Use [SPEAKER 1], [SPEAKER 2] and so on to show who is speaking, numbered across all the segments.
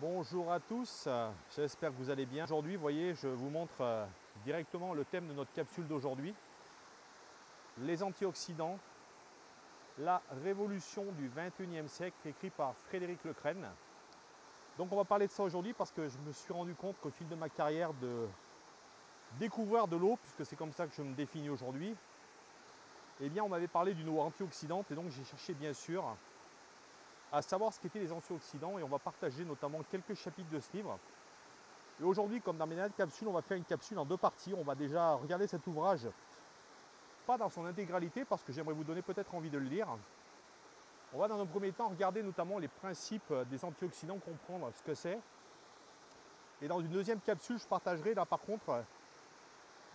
[SPEAKER 1] Bonjour à tous, j'espère que vous allez bien. Aujourd'hui, vous voyez, je vous montre directement le thème de notre capsule d'aujourd'hui. Les antioxydants, la révolution du 21e siècle, écrit par Frédéric Lecresne. Donc on va parler de ça aujourd'hui parce que je me suis rendu compte qu'au fil de ma carrière de découvreur de l'eau, puisque c'est comme ça que je me définis aujourd'hui, eh bien on m'avait parlé d'une eau antioxydante et donc j'ai cherché bien sûr à savoir ce qu'étaient les antioxydants et on va partager notamment quelques chapitres de ce livre. Et aujourd'hui, comme dans mes dernières capsules, on va faire une capsule en deux parties. On va déjà regarder cet ouvrage, pas dans son intégralité parce que j'aimerais vous donner peut-être envie de le lire. On va dans un premier temps regarder notamment les principes des antioxydants, comprendre ce que c'est. Et dans une deuxième capsule, je partagerai là par contre,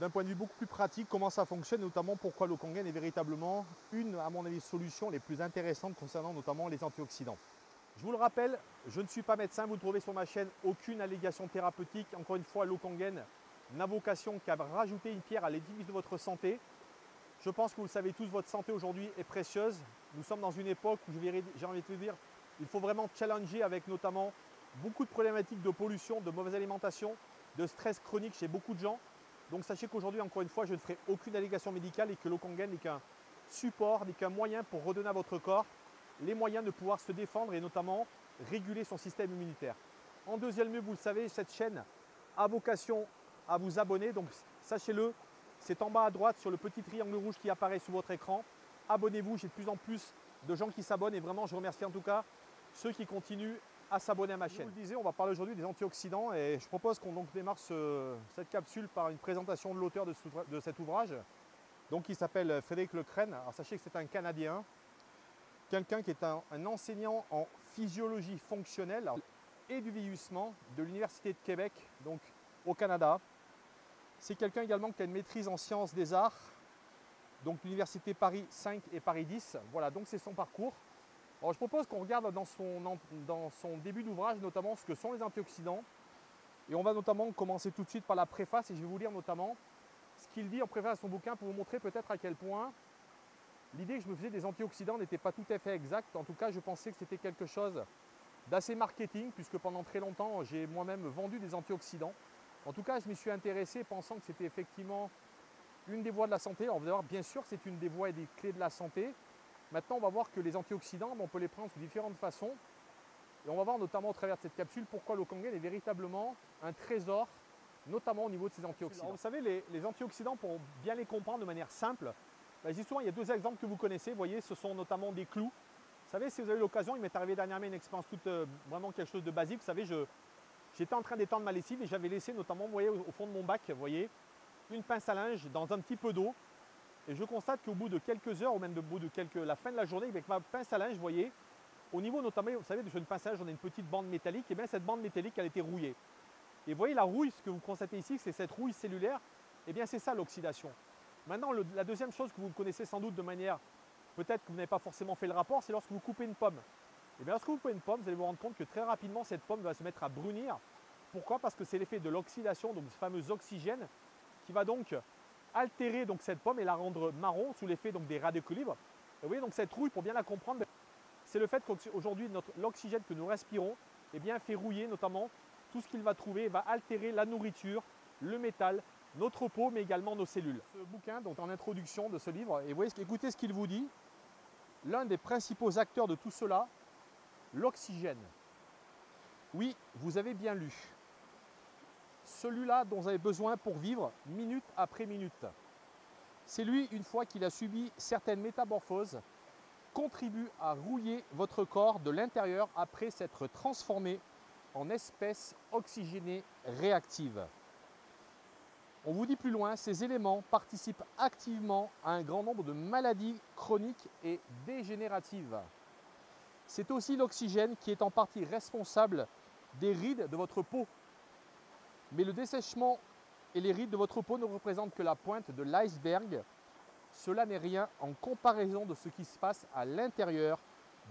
[SPEAKER 1] d'un point de vue beaucoup plus pratique, comment ça fonctionne, notamment pourquoi l'eau Kangen est véritablement une, à mon avis, solution les plus intéressantes concernant notamment les antioxydants. Je vous le rappelle, je ne suis pas médecin, vous trouvez sur ma chaîne aucune allégation thérapeutique. Encore une fois, l'eau Kangen n'a vocation qu'à rajouter une pierre à l'édifice de votre santé. Je pense que vous le savez tous, votre santé aujourd'hui est précieuse. Nous sommes dans une époque où j'ai envie de vous dire, il faut vraiment challenger avec notamment beaucoup de problématiques de pollution, de mauvaise alimentation, de stress chronique chez beaucoup de gens. Donc sachez qu'aujourd'hui, encore une fois, je ne ferai aucune allégation médicale et que l'eau Kangen n'est qu'un support, n'est qu'un moyen pour redonner à votre corps les moyens de pouvoir se défendre et notamment réguler son système immunitaire. En deuxième lieu, vous le savez, cette chaîne a vocation à vous abonner. Donc sachez-le, c'est en bas à droite sur le petit triangle rouge qui apparaît sous votre écran. Abonnez-vous, j'ai de plus en plus de gens qui s'abonnent et vraiment je remercie en tout cas ceux qui continuent à s'abonner à ma chaîne. Comme je vous le disais, on va parler aujourd'hui des antioxydants et je propose qu'on démarre cette capsule par une présentation de l'auteur de cet ouvrage, donc qui s'appelle Frédéric Lecresne. Alors sachez que c'est un Canadien, quelqu'un qui est un enseignant en physiologie fonctionnelle et du vieillissement de l'Université de Québec, donc au Canada. C'est quelqu'un également qui a une maîtrise en sciences des arts, donc l'Université Paris 5 et Paris 10. Voilà, donc c'est son parcours. Alors je propose qu'on regarde dans son début d'ouvrage notamment ce que sont les antioxydants. Et on va notamment commencer tout de suite par la préface et je vais vous lire notamment ce qu'il dit en préface à son bouquin pour vous montrer peut-être à quel point l'idée que je me faisais des antioxydants n'était pas tout à fait exacte. En tout cas, je pensais que c'était quelque chose d'assez marketing puisque pendant très longtemps, j'ai moi-même vendu des antioxydants. En tout cas, je m'y suis intéressé pensant que c'était effectivement une des voies de la santé. Alors vous allez voir, bien sûr, c'est une des voies et des clés de la santé. Maintenant, on va voir que les antioxydants, on peut les prendre de différentes façons. Et on va voir notamment au travers de cette capsule pourquoi l'eau Kangen est véritablement un trésor, notamment au niveau de ces antioxydants. Alors, vous savez, les antioxydants, pour bien les comprendre de manière simple, je dis souvent, il y a deux exemples que vous connaissez. Vous voyez, ce sont notamment des clous. Vous savez, si vous avez eu l'occasion, il m'est arrivé dernièrement une expérience vraiment quelque chose de basique. Vous savez, j'étais en train d'étendre ma lessive et j'avais laissé notamment, vous voyez, au fond de mon bac, vous voyez, une pince à linge dans un petit peu d'eau. Et je constate qu'au bout de quelques heures, ou même au bout de la fin de la journée, avec ma pince à linge, vous voyez, au niveau notamment, vous savez, sur une pince à linge, on a une petite bande métallique, et bien cette bande métallique, elle était rouillée. Et vous voyez la rouille, ce que vous constatez ici, c'est cette rouille cellulaire, et bien c'est ça l'oxydation. Maintenant, la deuxième chose que vous connaissez sans doute de manière, peut-être que vous n'avez pas forcément fait le rapport, c'est lorsque vous coupez une pomme. Et bien lorsque vous coupez une pomme, vous allez vous rendre compte que très rapidement, cette pomme va se mettre à brunir. Pourquoi? Parce que c'est l'effet de l'oxydation, donc ce fameux oxygène, qui va donc altérer donc cette pomme et la rendre marron sous l'effet des radicaux libres. Et vous voyez donc cette rouille, pour bien la comprendre, c'est le fait qu'aujourd'hui l'oxygène que nous respirons eh bien, fait rouiller notamment tout ce qu'il va trouver, va altérer la nourriture, le métal, notre peau, mais également nos cellules. Ce bouquin, donc en introduction de ce livre, et vous voyez, écoutez ce qu'il vous dit, l'un des principaux acteurs de tout cela, l'oxygène. Oui, vous avez bien lu. Celui-là dont vous avez besoin pour vivre minute après minute. C'est lui, une fois qu'il a subi certaines métamorphoses, contribue à rouiller votre corps de l'intérieur après s'être transformé en espèce oxygénée réactive. On vous dit plus loin, ces éléments participent activement à un grand nombre de maladies chroniques et dégénératives. C'est aussi l'oxygène qui est en partie responsable des rides de votre peau. Mais le dessèchement et les rides de votre peau ne représentent que la pointe de l'iceberg. Cela n'est rien en comparaison de ce qui se passe à l'intérieur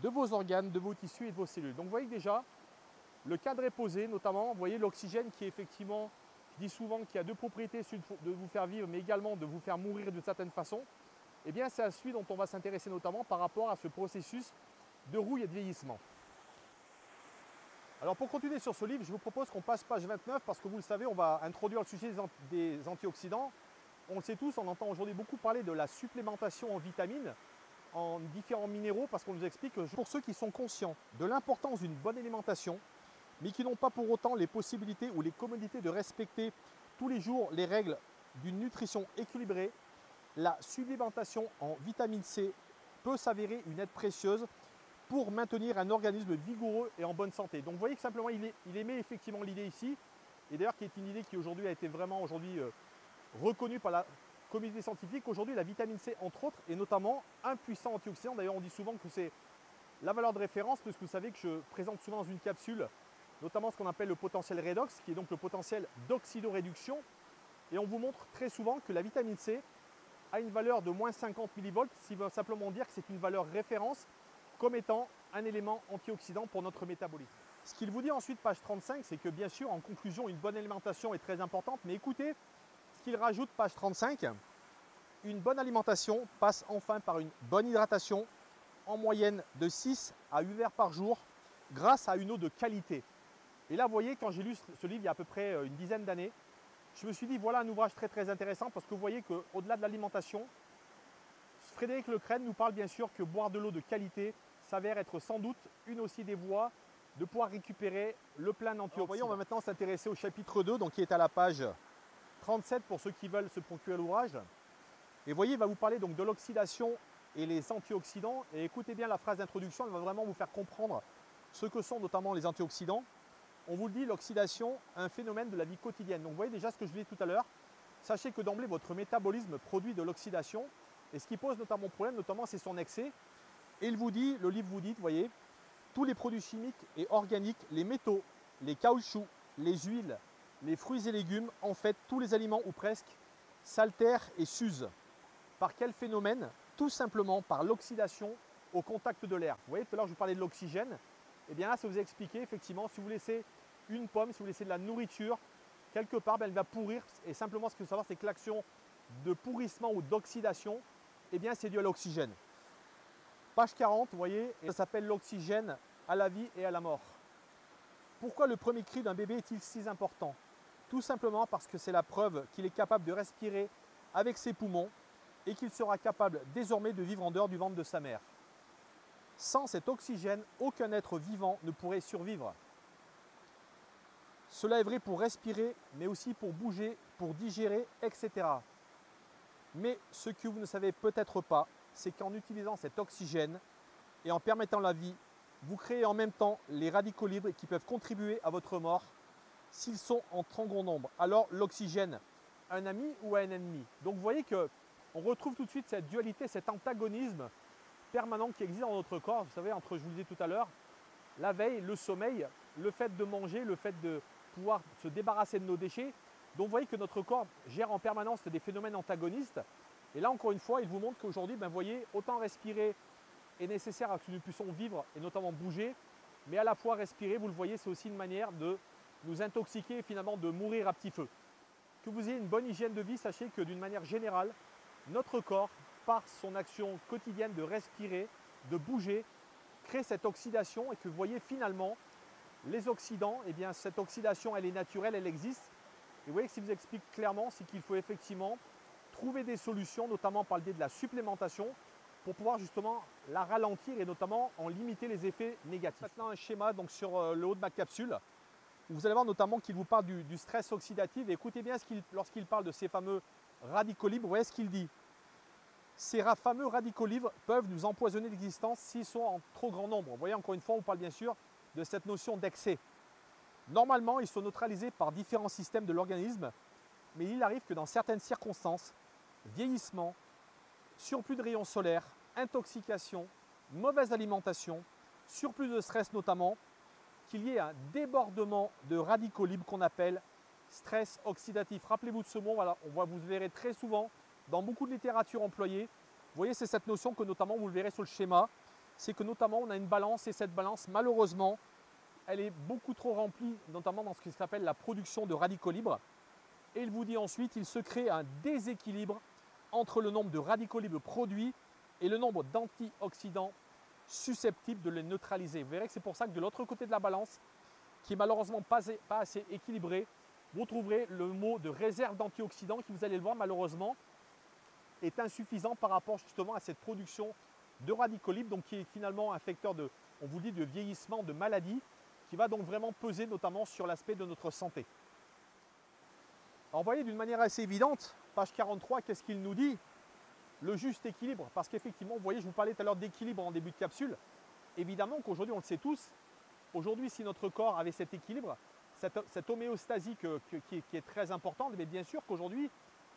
[SPEAKER 1] de vos organes, de vos tissus et de vos cellules. Donc vous voyez déjà, le cadre est posé, notamment, vous voyez l'oxygène qui est effectivement, je dis souvent, qui a deux propriétés, celui de vous faire vivre, mais également de vous faire mourir d'une certaine façon. Eh bien, c'est à celui dont on va s'intéresser notamment par rapport à ce processus de rouille et de vieillissement. Alors pour continuer sur ce livre, je vous propose qu'on passe page 29 parce que vous le savez, on va introduire le sujet des antioxydants. On le sait tous, on entend aujourd'hui beaucoup parler de la supplémentation en vitamines, en différents minéraux, parce qu'on nous explique que pour ceux qui sont conscients de l'importance d'une bonne alimentation, mais qui n'ont pas pour autant les possibilités ou les commodités de respecter tous les jours les règles d'une nutrition équilibrée, la supplémentation en vitamine C peut s'avérer une aide précieuse pour maintenir un organisme vigoureux et en bonne santé. Donc vous voyez que simplement il émet effectivement l'idée ici, et d'ailleurs qui est une idée qui aujourd'hui a été vraiment reconnue par la communauté scientifique. Aujourd'hui la vitamine C entre autres est notamment un puissant antioxydant. D'ailleurs on dit souvent que c'est la valeur de référence, parce que vous savez que je présente souvent dans une capsule notamment ce qu'on appelle le potentiel redox, qui est donc le potentiel d'oxydoréduction, et on vous montre très souvent que la vitamine C a une valeur de moins 50 millivolts, ce qui veut simplement dire que c'est une valeur référence comme étant un élément antioxydant pour notre métabolisme. Ce qu'il vous dit ensuite, page 35, c'est que bien sûr, en conclusion, une bonne alimentation est très importante, mais écoutez ce qu'il rajoute, page 35. Une bonne alimentation passe enfin par une bonne hydratation, en moyenne de 6 à 8 verres par jour, grâce à une eau de qualité. Et là, vous voyez, quand j'ai lu ce livre il y a à peu près une dizaine d'années, je me suis dit, voilà un ouvrage très très intéressant, parce que vous voyez qu'au-delà de l'alimentation, Frédéric Lecresne nous parle bien sûr que boire de l'eau de qualité s'avère être sans doute une aussi des voies de pouvoir récupérer le plein d'antioxydants. Vous voyez, on va maintenant s'intéresser au chapitre 2, donc qui est à la page 37 pour ceux qui veulent se procurer l'ouvrage. Et vous voyez, il va vous parler donc de l'oxydation et les antioxydants. Et écoutez bien la phrase d'introduction, elle va vraiment vous faire comprendre ce que sont notamment les antioxydants. On vous le dit, l'oxydation, un phénomène de la vie quotidienne. Donc vous voyez déjà ce que je disais tout à l'heure. Sachez que d'emblée, votre métabolisme produit de l'oxydation. Et ce qui pose notamment problème, c'est son excès. Et il vous dit, le livre vous dit, vous voyez, tous les produits chimiques et organiques, les métaux, les caoutchoucs, les huiles, les fruits et légumes, en fait, tous les aliments ou presque, s'altèrent et s'usent. Par quel phénomène? Tout simplement par l'oxydation au contact de l'air. Vous voyez, tout à l'heure, je vous parlais de l'oxygène. Et bien là, ça vous a expliqué, effectivement, si vous laissez une pomme, si vous laissez de la nourriture, quelque part, elle va pourrir. Et simplement, ce qu'il faut savoir, c'est que l'action de pourrissement ou d'oxydation, eh bien, c'est dû à l'oxygène. Page 40, vous voyez, ça s'appelle l'oxygène à la vie et à la mort. Pourquoi le premier cri d'un bébé est-il si important? Tout simplement parce que c'est la preuve qu'il est capable de respirer avec ses poumons et qu'il sera capable désormais de vivre en dehors du ventre de sa mère. Sans cet oxygène, aucun être vivant ne pourrait survivre. Cela est vrai pour respirer, mais aussi pour bouger, pour digérer, etc. Mais ce que vous ne savez peut-être pas, c'est qu'en utilisant cet oxygène et en permettant la vie, vous créez en même temps les radicaux libres qui peuvent contribuer à votre mort s'ils sont en trop grand nombre. Alors l'oxygène, un ami ou un ennemi? Donc vous voyez qu'on retrouve tout de suite cette dualité, cet antagonisme permanent qui existe dans notre corps. Vous savez, entre, je vous le disais tout à l'heure, la veille, le sommeil, le fait de manger, le fait de pouvoir se débarrasser de nos déchets. Donc vous voyez que notre corps gère en permanence des phénomènes antagonistes. Et là, encore une fois, il vous montre qu'aujourd'hui, vous voyez, autant respirer est nécessaire à ce que nous puissions vivre et notamment bouger, mais à la fois respirer, vous le voyez, c'est aussi une manière de nous intoxiquer et finalement de mourir à petit feu. Que vous ayez une bonne hygiène de vie, sachez que d'une manière générale, notre corps, par son action quotidienne de respirer, de bouger, crée cette oxydation et que vous voyez finalement, les oxydants, eh bien cette oxydation, elle est naturelle, elle existe. Et vous voyez que si je vous explique clairement, c'est qu'il faut effectivement trouver des solutions, notamment par le biais de la supplémentation, pour pouvoir justement la ralentir et notamment en limiter les effets négatifs. Maintenant un schéma donc sur le haut de ma capsule, où vous allez voir notamment qu'il vous parle du stress oxydatif. Et écoutez bien lorsqu'il parle de ces fameux radicaux libres, vous voyez ce qu'il dit. Ces fameux radicaux libres peuvent nous empoisonner l'existence s'ils sont en trop grand nombre. Vous voyez, encore une fois, on parle bien sûr de cette notion d'excès. Normalement, ils sont neutralisés par différents systèmes de l'organisme, mais il arrive que dans certaines circonstances, vieillissement, surplus de rayons solaires, intoxication, mauvaise alimentation, surplus de stress notamment, qu'il y ait un débordement de radicaux libres qu'on appelle stress oxydatif. Rappelez-vous de ce mot, voilà, vous le verrez très souvent dans beaucoup de littérature employée. Vous voyez, c'est cette notion que notamment vous le verrez sur le schéma, c'est que notamment on a une balance et cette balance malheureusement elle est beaucoup trop remplie, notamment dans ce qui s'appelle la production de radicaux libres. Et il vous dit ensuite, il se crée un déséquilibre entre le nombre de radicaux libres produits et le nombre d'antioxydants susceptibles de les neutraliser. Vous verrez que c'est pour ça que de l'autre côté de la balance, qui est malheureusement pas assez équilibré, vous trouverez le mot de réserve d'antioxydants qui, vous allez le voir malheureusement, est insuffisant par rapport justement à cette production de radicaux libres, donc qui est finalement un facteur de, on vous dit, de vieillissement, de maladie, qui va donc vraiment peser notamment sur l'aspect de notre santé. Alors vous voyez, d'une manière assez évidente, page 43, qu'est-ce qu'il nous dit? Le juste équilibre, parce qu'effectivement, vous voyez, je vous parlais tout à l'heure d'équilibre en début de capsule. Évidemment qu'aujourd'hui, on le sait tous, aujourd'hui, si notre corps avait cet équilibre, cette homéostasie qui est très importante, mais bien sûr qu'aujourd'hui,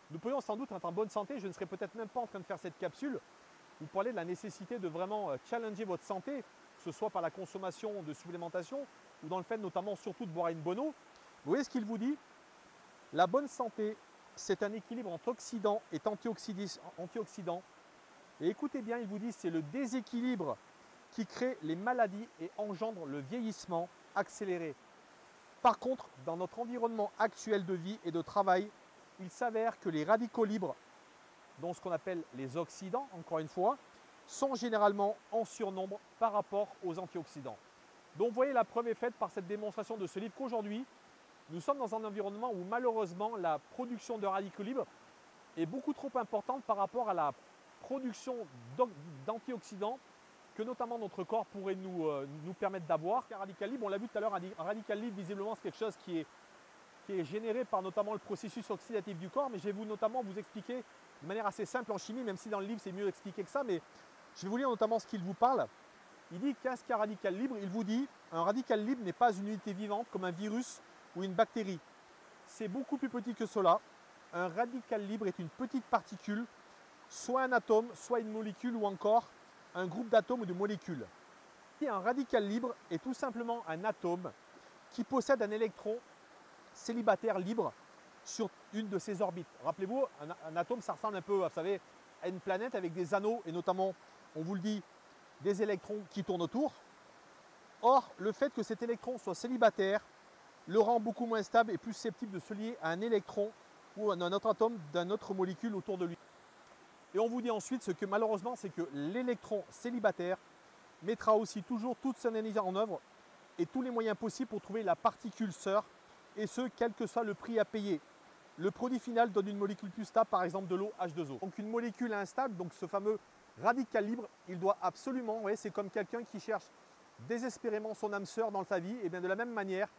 [SPEAKER 1] nous pourrions sans doute être en bonne santé. Je ne serais peut-être même pas en train de faire cette capsule. Vous parlez de la nécessité de vraiment challenger votre santé, que ce soit par la consommation de supplémentation ou dans le fait notamment surtout de boire une bonne eau. Vous voyez ce qu'il vous dit? La bonne santé, c'est un équilibre entre oxydants et antioxydants. Et écoutez bien, il vous dit c'est le déséquilibre qui crée les maladies et engendre le vieillissement accéléré. Par contre, dans notre environnement actuel de vie et de travail, il s'avère que les radicaux libres, dont ce qu'on appelle les oxydants, encore une fois, sont généralement en surnombre par rapport aux antioxydants. Donc vous voyez, la preuve est faite par cette démonstration de ce livre qu'aujourd'hui, nous sommes dans un environnement où malheureusement la production de radicaux libres est beaucoup trop importante par rapport à la production d'antioxydants que notamment notre corps pourrait nous permettre d'avoir. Un radical libre, on l'a vu tout à l'heure, un radical libre visiblement c'est quelque chose qui est généré par notamment le processus oxydatif du corps, mais je vais notamment vous expliquer de manière assez simple en chimie, même si dans le livre c'est mieux expliqué que ça, mais je vais vous lire notamment ce qu'il vous parle. Il dit qu'est-ce qu'un radical libre? Il vous dit un radical libre n'est pas une unité vivante comme un virus ou une bactérie. C'est beaucoup plus petit que cela. Un radical libre est une petite particule, soit un atome, soit une molécule ou encore un groupe d'atomes ou de molécules. Et un radical libre est tout simplement un atome qui possède un électron célibataire libre sur une de ses orbites. Rappelez-vous, un atome, ça ressemble un peu, vous savez, à une planète avec des anneaux et notamment, on vous le dit, des électrons qui tournent autour. Or, le fait que cet électron soit célibataire le rend beaucoup moins stable et plus susceptible de se lier à un électron ou à un autre atome d'une autre molécule autour de lui. Et on vous dit ensuite ce que malheureusement, c'est que l'électron célibataire mettra aussi toujours toute son énergie en œuvre et tous les moyens possibles pour trouver la particule sœur, et ce, quel que soit le prix à payer. Le produit final donne une molécule plus stable, par exemple de l'eau H2O. Donc une molécule instable, donc ce fameux radical libre, il doit absolument, vous voyez, c'est comme quelqu'un qui cherche désespérément son âme sœur dans sa vie, et bien de la même manière,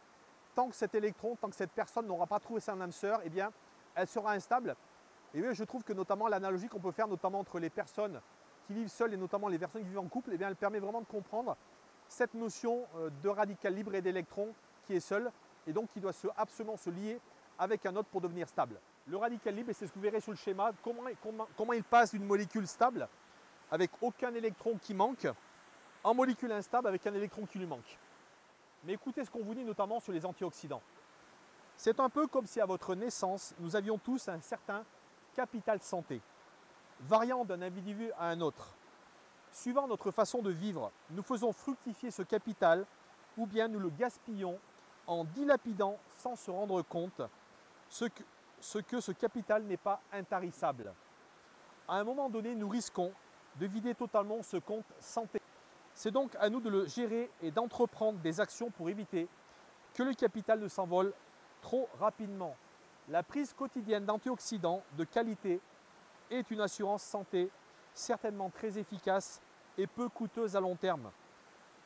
[SPEAKER 1] tant que cet électron, tant que cette personne n'aura pas trouvé son âme sœur, et bien elle sera instable. Et oui, je trouve que notamment l'analogie qu'on peut faire notamment entre les personnes qui vivent seules et notamment les personnes qui vivent en couple, eh bien, elle permet vraiment de comprendre cette notion de radical libre et d'électron qui est seul et donc qui doit absolument se lier avec un autre pour devenir stable. Le radical libre, et c'est ce que vous verrez sur le schéma, comment il passe d'une molécule stable avec aucun électron qui manque en molécule instable avec un électron qui lui manque. Mais écoutez ce qu'on vous dit notamment sur les antioxydants. C'est un peu comme si à votre naissance, nous avions tous un certain capital santé, variant d'un individu à un autre. Suivant notre façon de vivre, nous faisons fructifier ce capital ou bien nous le gaspillons en dilapidant sans se rendre compte ce que ce capital n'est pas intarissable. À un moment donné, nous risquons de vider totalement ce compte santé. C'est donc à nous de le gérer et d'entreprendre des actions pour éviter que le capital ne s'envole trop rapidement. La prise quotidienne d'antioxydants de qualité est une assurance santé certainement très efficace et peu coûteuse à long terme.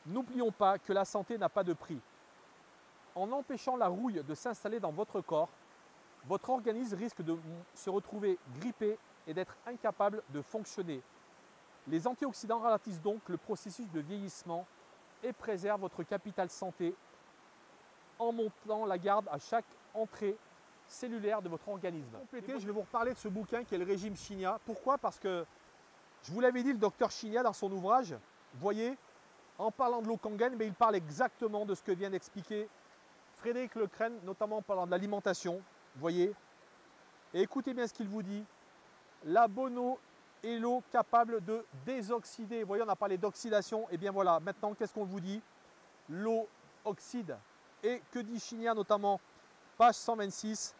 [SPEAKER 1] N'oublions pas que la santé n'a pas de prix. En empêchant la rouille de s'installer dans votre corps, votre organisme risque de se retrouver grippé et d'être incapable de fonctionner. Les antioxydants ralentissent donc le processus de vieillissement et préservent votre capital santé en montant la garde à chaque entrée cellulaire de votre organisme. Pour compléter, je vais vous reparler de ce bouquin qui est le régime Chinia. Pourquoi? Parce que, je vous l'avais dit, le docteur Chinia dans son ouvrage, vous voyez, en parlant de l'eau Kangen, mais il parle exactement de ce que vient d'expliquer Frédéric Lecresne, notamment en parlant de l'alimentation, vous voyez. Et écoutez bien ce qu'il vous dit. La bonne eau est l'eau capable de désoxyder. Vous voyez, on a parlé d'oxydation. Et bien voilà, maintenant, qu'est-ce qu'on vous dit? L'eau oxyde. Et que dit Chinia notamment? Page 126.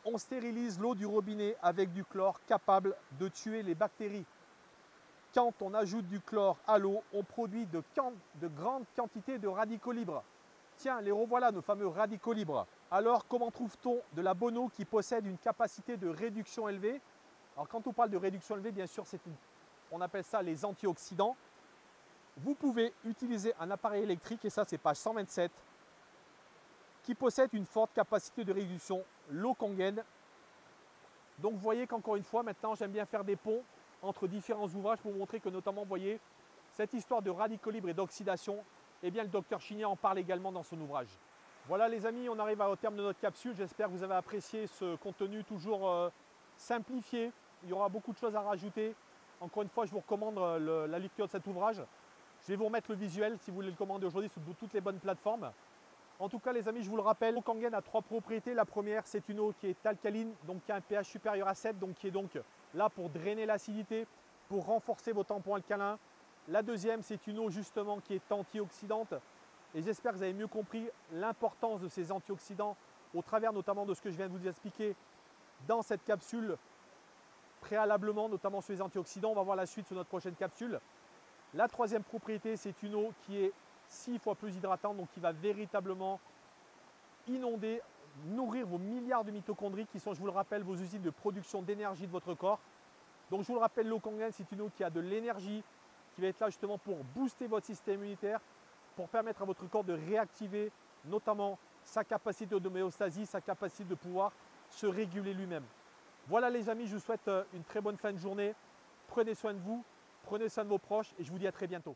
[SPEAKER 1] On stérilise l'eau du robinet avec du chlore capable de tuer les bactéries. Quand on ajoute du chlore à l'eau, on produit de grandes quantités de radicaux libres. Tiens, les revoilà, nos fameux radicaux libres. Alors, comment trouve-t-on de la Bono qui possède une capacité de réduction élevée? Alors, quand on parle de réduction élevée, bien sûr, on appelle ça les antioxydants. Vous pouvez utiliser un appareil électrique, et ça, c'est page 127, qui possède une forte capacité de réduction, l'eau Kangen. Donc, vous voyez qu'encore une fois, maintenant, j'aime bien faire des ponts entre différents ouvrages pour vous montrer que, notamment, vous voyez, cette histoire de radicaux libres et d'oxydation, eh bien, le docteur Chinier en parle également dans son ouvrage. Voilà les amis, on arrive au terme de notre capsule. J'espère que vous avez apprécié ce contenu toujours simplifié. Il y aura beaucoup de choses à rajouter. Encore une fois, je vous recommande la lecture de cet ouvrage. Je vais vous remettre le visuel si vous voulez le commander aujourd'hui sur toutes les bonnes plateformes. En tout cas les amis, je vous le rappelle, l'eau Kangen a 3 propriétés. La première, c'est une eau qui est alcaline, donc qui a un pH supérieur à 7, donc qui est donc là pour drainer l'acidité, pour renforcer vos tampons alcalins. La deuxième, c'est une eau justement qui est antioxydante. Et j'espère que vous avez mieux compris l'importance de ces antioxydants au travers notamment de ce que je viens de vous expliquer dans cette capsule préalablement, notamment sur les antioxydants. On va voir la suite sur notre prochaine capsule. La troisième propriété, c'est une eau qui est 6 fois plus hydratante, donc qui va véritablement inonder, nourrir vos milliards de mitochondries qui sont, je vous le rappelle, vos usines de production d'énergie de votre corps. Donc je vous le rappelle, l'eau Kangen, c'est une eau qui a de l'énergie, qui va être là justement pour booster votre système immunitaire, pour permettre à votre corps de réactiver notamment sa capacité d'homéostasie, sa capacité de pouvoir se réguler lui-même. Voilà les amis, je vous souhaite une très bonne fin de journée. Prenez soin de vous, prenez soin de vos proches et je vous dis à très bientôt.